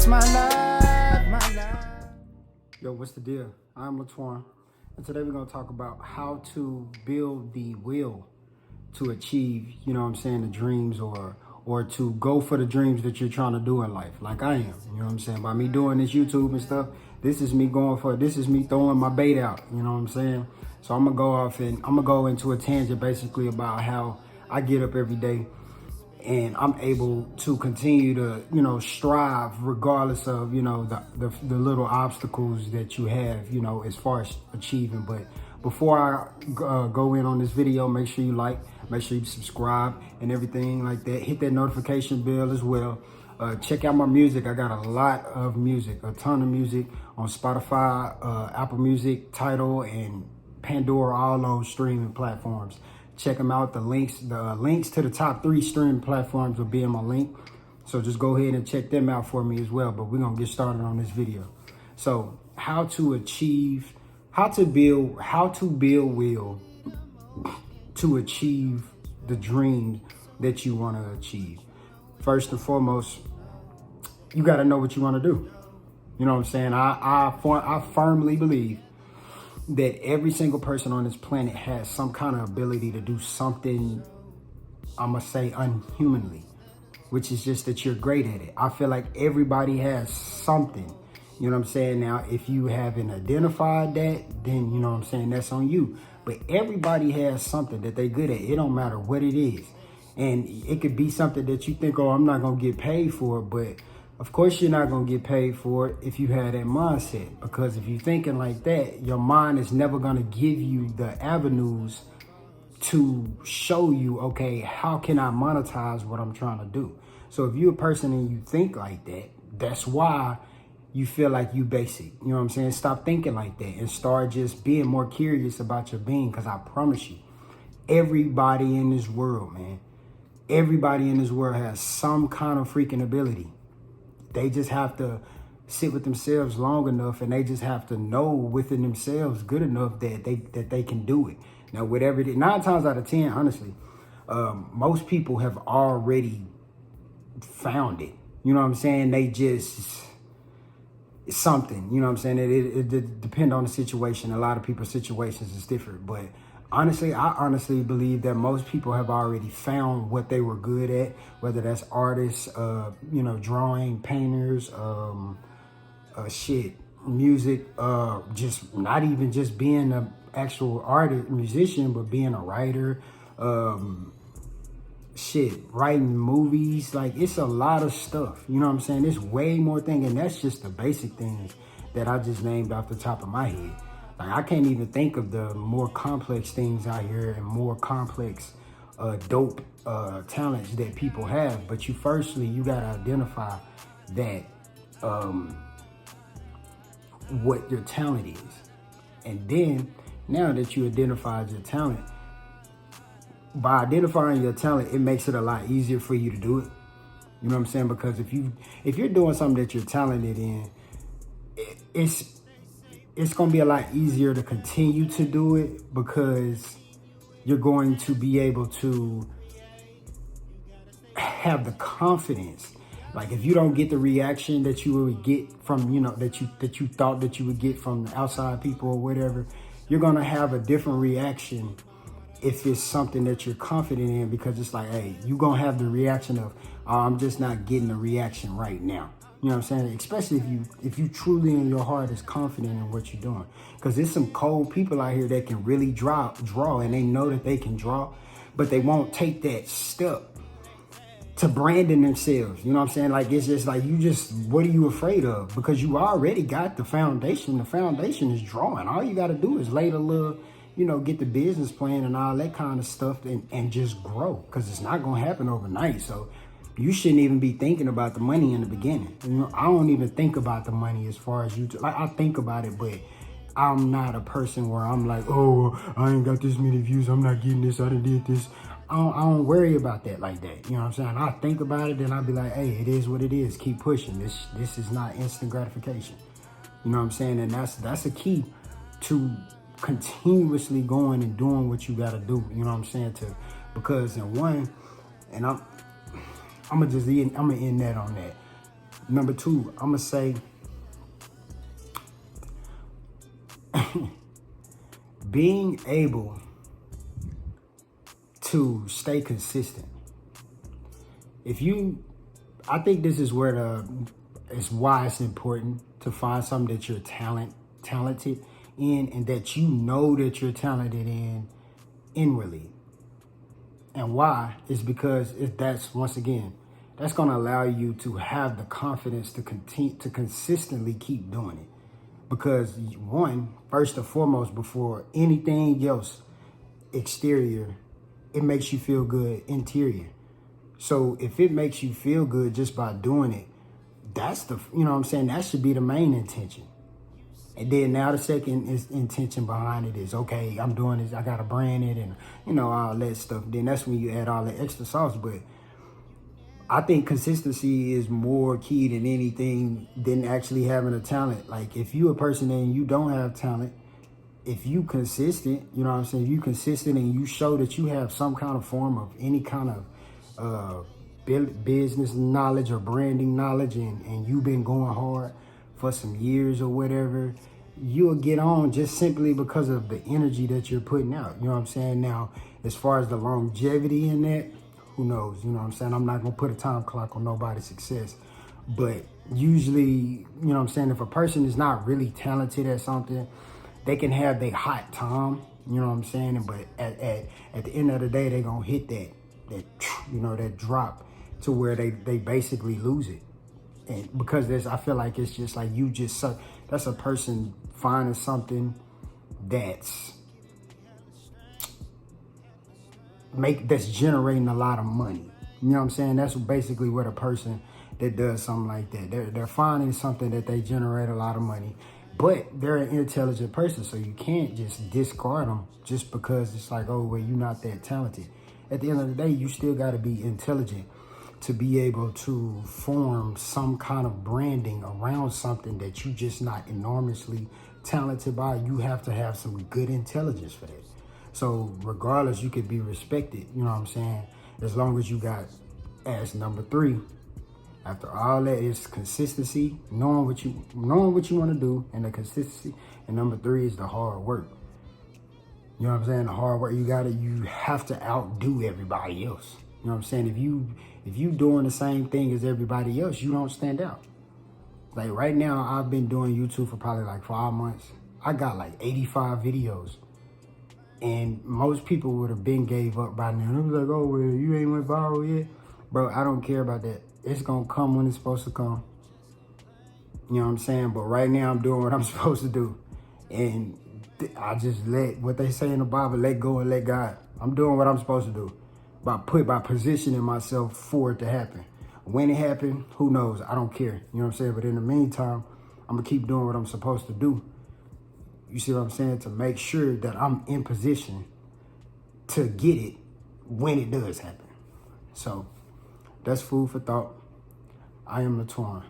It's my life, my life. Yo, what's the deal? I'm LATWAN, and today we're going to talk about how to build the will to achieve, you know what I'm saying, the dreams or to go for the dreams that you're trying to do in life, like I am, you know what I'm saying? By me doing this YouTube and stuff, this is me throwing my bait out, you know what I'm saying? So I'm gonna go into a tangent basically about how I get up every day and I'm able to continue to, you know, strive regardless of, you know, the little obstacles that you have, you know, as far as achieving. But before I go in on this video, make sure you like, make sure you subscribe and everything like that. Hit that notification bell as well. Check out my music. I got a lot of music, a ton of music on Spotify, Apple Music, Tidal, and Pandora, all those streaming platforms. Check them out. The links to the top 3 streaming platforms will be in my link. So just go ahead and check them out for me as well. But we're going to get started on this video. So how to build will to achieve the dreams that you want to achieve. First and foremost, you got to know what you want to do. You know what I'm saying? I firmly believe that every single person on this planet has some kind of ability to do something, I'm gonna say unhumanly, which is just that you're great at it. I feel like everybody has something, you know what I'm saying? Now, if you haven't identified that, then, you know what I'm saying, that's on you. But everybody has something that they're good at. It don't matter what it is. And it could be something that you think, oh, I'm not gonna get paid for it, but of course, you're not going to get paid for it if you have that mindset, because if you're thinking like that, your mind is never going to give you the avenues to show you, okay, how can I monetize what I'm trying to do? So if you're a person and you think like that, that's why you feel like you basic. You know what I'm saying? Stop thinking like that and start just being more curious about your being, because I promise you, everybody in this world, man, everybody in this world has some kind of freaking ability. They just have to sit with themselves long enough, and they just have to know within themselves good enough that they can do it. Now, whatever it is, 9 times out of 10, honestly, most people have already found it. You know what I'm saying? They just, it's something, you know what I'm saying? It depends on the situation. A lot of people's situations is different, but honestly, I honestly believe that most people have already found what they were good at, whether that's artists, you know, drawing, painters, music, just not even just being an actual artist, musician, but being a writer, writing movies. Like, it's a lot of stuff, you know what I'm saying? It's way more things, and that's just the basic things that I just named off the top of my head. Like, I can't even think of the more complex things out here and more complex, dope talents that people have. But you gotta identify that what your talent is. And then, now that you identified your talent, by identifying your talent, it makes it a lot easier for you to do it. You know what I'm saying? Because if you're doing something that you're talented in, it's going to be a lot easier to continue to do it, because you're going to be able to have the confidence. Like, if you don't get the reaction that you would get from, you know, that you thought that you would get from the outside people or whatever, you're going to have a different reaction if it's something that you're confident in, because it's like, hey, you're going to have the reaction of, oh, I'm just not getting the reaction right now. You know what I'm saying? Especially if you truly in your heart is confident in what you're doing. Because there's some cold people out here that can really draw, and they know that they can draw, but they won't take that step to branding themselves. You know what I'm saying? Like, it's just like, what are you afraid of? Because you already got the foundation. The foundation is drawing. All you got to do is lay the little, you know, get the business plan and all that kind of stuff, and just grow. Because it's not going to happen overnight. So you shouldn't even be thinking about the money in the beginning. You know, I don't even think about the money as far as YouTube. Like, I think about it, but I'm not a person where I'm like, oh, I ain't got this many views, I'm not getting this, I done did this. I don't worry about that like that. You know what I'm saying? I think about it, and I'll be like, hey, it is what it is. Keep pushing. This is not instant gratification. You know what I'm saying? And that's a key to continuously going and doing what you got to do. You know what I'm saying? Because I'm gonna end that on that. Number two, I'm gonna say being able to stay consistent. I think this is where it's why it's important to find something that you're talented in, and that you know that you're talented in inwardly. And why is because that's, once again, that's going to allow you to have the confidence to continue to consistently keep doing it. Because one, first and foremost, before anything else exterior, it makes you feel good interior. So if it makes you feel good just by doing it, that's you know what I'm saying? That should be the main intention. And then now the second intention behind it is, okay, I'm doing this, I got to brand it and, all that stuff. Then that's when you add all the extra sauce. But I think consistency is more key than anything than actually having a talent. Like if you a person and you don't have talent, if you consistent, you know what I'm saying? If you consistent and you show that you have some kind of form of any kind of business knowledge or branding knowledge, and you've been going hard for some years or whatever, you'll get on just simply because of the energy that you're putting out. You know what I'm saying? Now, as far as the longevity in that, who knows? You know what I'm saying? I'm not going to put a time clock on nobody's success. But usually, you know what I'm saying, if a person is not really talented at something, they can have their hot time, you know what I'm saying? But at the end of the day, they're going to hit that drop to where they basically lose it. And because I feel like it's just like that's a person finding something that's generating a lot of money. You know what I'm saying? That's basically what a person that does something like that. They're finding something that they generate a lot of money, but they're an intelligent person, so you can't just discard them just because it's like, oh, well, you're not that talented. At the end of the day, you still got to be intelligent to be able to form some kind of branding around something that you just not enormously talented by. You have to have some good intelligence for that. So regardless, you could be respected, you know what I'm saying? As long as you got, as number three, after all that is consistency, knowing what you want to do, and the consistency. And number three is the hard work. You know what I'm saying? The hard work, you have to outdo everybody else. You know what I'm saying? If you doing the same thing as everybody else, you don't stand out. Like right now, I've been doing YouTube for probably like 5 months. I got like 85 videos. And most people would have been gave up by now. It was like, oh, well, you ain't went viral yet. Bro, I don't care about that. It's going to come when it's supposed to come. You know what I'm saying? But right now, I'm doing what I'm supposed to do. And I just let, what they say in the Bible, let go and let God. I'm doing what I'm supposed to do. By positioning myself for it to happen. When it happened, who knows? I don't care. You know what I'm saying? But in the meantime, I'm going to keep doing what I'm supposed to do. You see what I'm saying? To make sure that I'm in position to get it when it does happen. So that's food for thought. I am LATWAN.